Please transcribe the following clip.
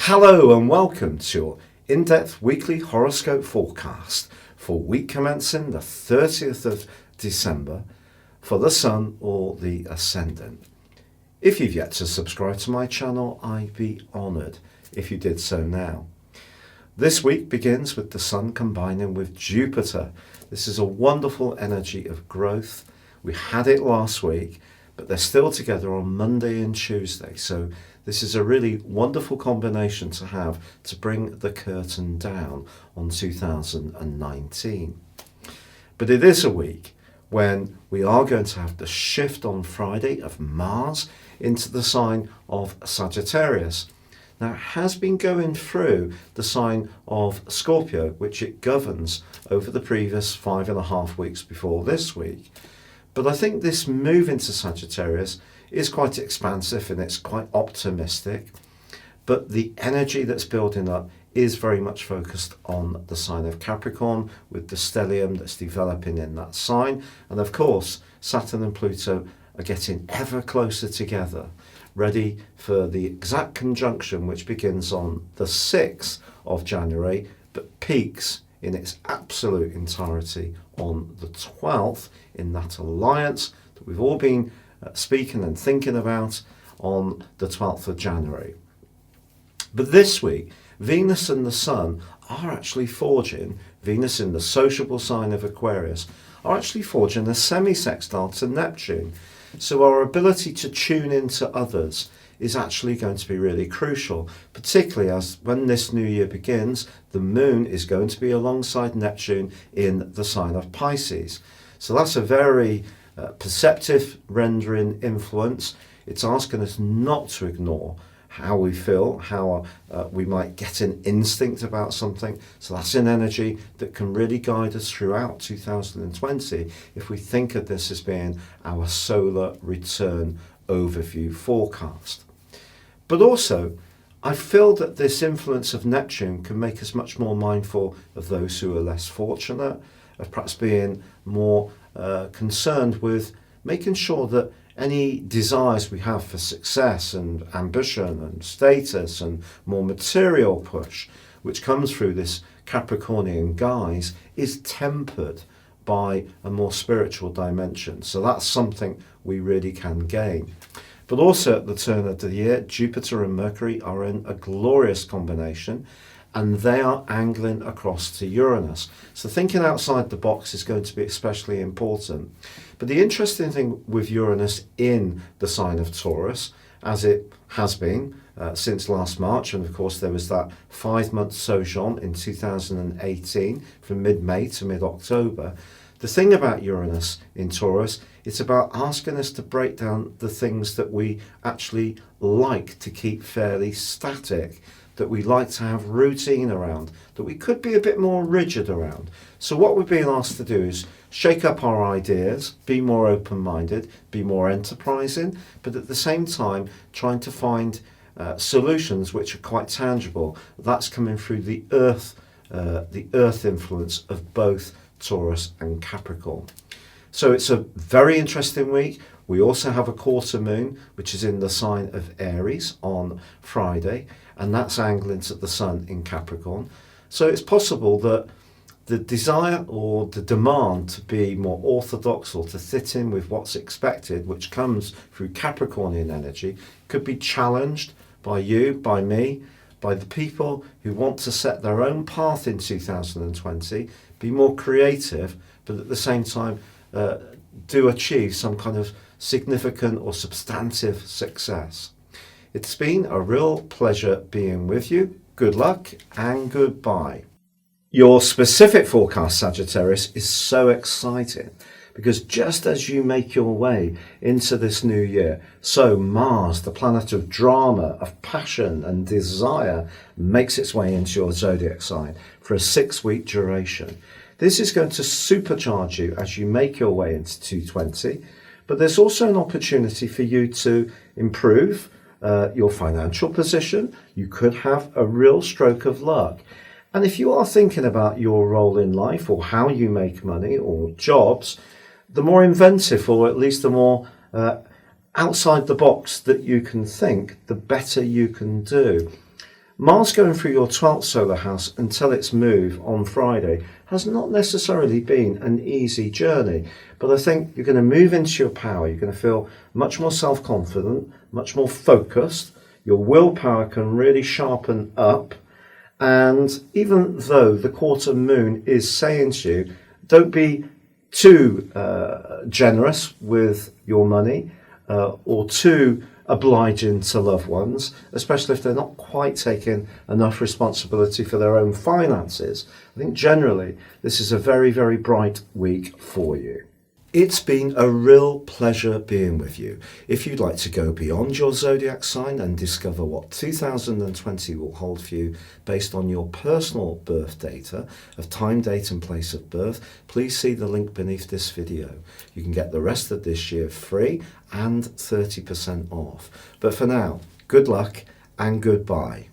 Hello and welcome to your in-depth weekly horoscope forecast for week commencing the 30th of December for the Sun or the Ascendant. If you've yet to subscribe to my channel, I'd be honoured if you did so now. This week begins with the Sun combining with Jupiter. This is a wonderful energy of growth. We had it last week, but they're still together on Monday and Tuesday. So this is a really wonderful combination to have to bring the curtain down on 2019. But it is a week when we are going to have the shift on Friday of Mars into the sign of Sagittarius. Now, it has been going through the sign of Scorpio, which it governs over the previous 5.5 weeks before this week. But I think this move into Sagittarius is quite expansive and it's quite optimistic. But the energy that's building up is very much focused on the sign of Capricorn with the stellium that's developing in that sign. And of course, Saturn and Pluto are getting ever closer together, ready for the exact conjunction which begins on the 6th of January, but peaks in its absolute entirety on the 12th in that alliance that we've all been speaking and thinking about on the 12th of January. But this week, Venus and the Sun are actually forging, Venus in the sociable sign of Aquarius, are actually forging a semi-sextile to Neptune. So our ability to tune into others is actually going to be really crucial, particularly as when this new year begins, the moon is going to be alongside Neptune in the sign of Pisces. So that's a very perceptive rendering influence. It's asking us not to ignore how we feel, how we might get an instinct about something. So that's an energy that can really guide us throughout 2020 if we think of this as being our solar return overview forecast. But also, I feel that this influence of Neptune can make us much more mindful of those who are less fortunate, of perhaps being more concerned with making sure that any desires we have for success and ambition and status and more material push, which comes through this Capricornian guise, is tempered by a more spiritual dimension. So that's something we really can gain. But also at the turn of the year, Jupiter and Mercury are in a glorious combination, and they are angling across to Uranus. So thinking outside the box is going to be especially important. But the interesting thing with Uranus in the sign of Taurus, as it has been since last March, and of course there was that 5-month sojourn in 2018 from mid-May to mid-October, the thing about Uranus in Taurus, it's about asking us to break down the things that we actually like to keep fairly static, that we like to have routine around, that we could be a bit more rigid around. So what we're being asked to do is shake up our ideas, be more open-minded, be more enterprising, but at the same time trying to find solutions which are quite tangible. That's coming through the earth influence of both Taurus and Capricorn. So it's a very interesting week. We also have a quarter moon, which is in the sign of Aries on Friday, and that's angling to the Sun in Capricorn. So it's possible that the desire or the demand to be more orthodox or to fit in with what's expected, which comes through Capricornian energy, could be challenged by you, by me, by the people who want to set their own path in 2020, be more creative, but at the same time do achieve some kind of significant or substantive success. It's been a real pleasure being with you. Good luck and goodbye. Your specific forecast, Sagittarius, is so exciting because just as you make your way into this new year, so Mars, the planet of drama, of passion and desire, makes its way into your zodiac sign for a 6-week duration. This is going to supercharge you as you make your way into 2020, but there's also an opportunity for you to improve your financial position. You could have a real stroke of luck. And if you are thinking about your role in life or how you make money or jobs, the more inventive or at least the more outside the box that you can think, the better you can do. Mars going through your 12th solar house until its move on Friday has not necessarily been an easy journey, but I think you're going to move into your power. You're going to feel much more self-confident, much more focused. Your willpower can really sharpen up. And even though the quarter moon is saying to you, don't be too generous with your money or too obliging to loved ones, especially if they're not quite taking enough responsibility for their own finances. I think generally this is a very, very bright week for you. It's been a real pleasure being with you. If you'd like to go beyond your zodiac sign and discover what 2020 will hold for you based on your personal birth data of time, date and place of birth, please see the link beneath this video. You can get the rest of this year free and 30% off. But for now, good luck and goodbye.